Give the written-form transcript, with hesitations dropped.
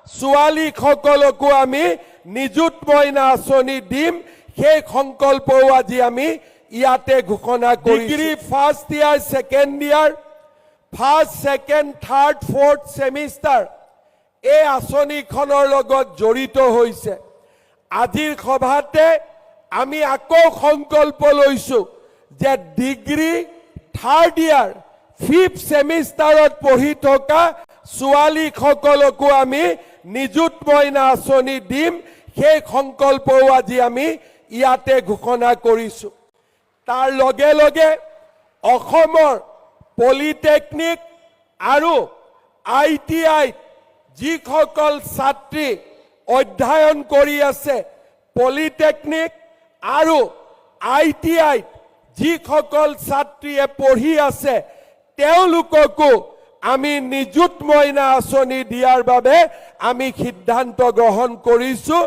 ছোৱালীসকলকো আমি নিযুত মইনা আঁচনি দিম সেই সংকল্পও আজি আমি ইয়াতে ঘোষণা কৰিছোঁ degree first year second year first second third fourth semester এই আঁচনিখনৰ লগত জড়িত হৈছে আজিৰ সভাতে আমি আকৌ সংকল্প লৈছোঁ যে ডিগ্ৰী থাৰ্ড ইয়াৰ ফিফ্থ ছেমিষ্টাৰত পঢ়ি থকা ছোৱালীসকলকো আমি নিযুত মইনা আঁচনি দিম সেই সংকল্পও আজি আমি ইয়াতে ঘোষণা কৰিছোঁ তাৰ লগে লগে অসমৰ পলিটেকনিক আৰু ITI যিসকল ছাত্ৰী অধ্যয়ন কৰি আছে পলিটেকনিক আৰু ITI যিসকল ছাত্ৰীয়ে পঢ়ি আছে তেওঁলোককো আমি নিযুত মইনা আঁচনি দিয়াৰ বাবে আমি সিদ্ধান্ত গ্ৰহণ কৰিছোঁ।